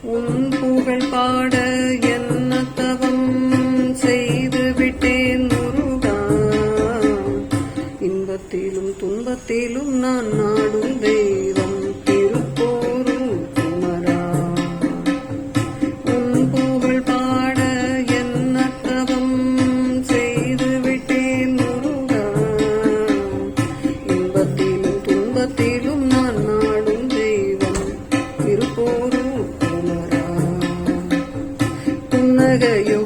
உன் புகழ் பாட என்ன தவம் செய்து விட்டேன் முருகா. இன்பத்திலும் துன்பத்திலும் நான் நாடும் தெய்வம் திருப்போரும் குமரா. உன் புகழ் பாட என்ன தவம் செய்து விட்டேன் முருகா. இன்பத்திலும் துன்பத்திலும் நான் நாடும் தெய்வம் திருப்போரும் குமரா. புன்னகையோ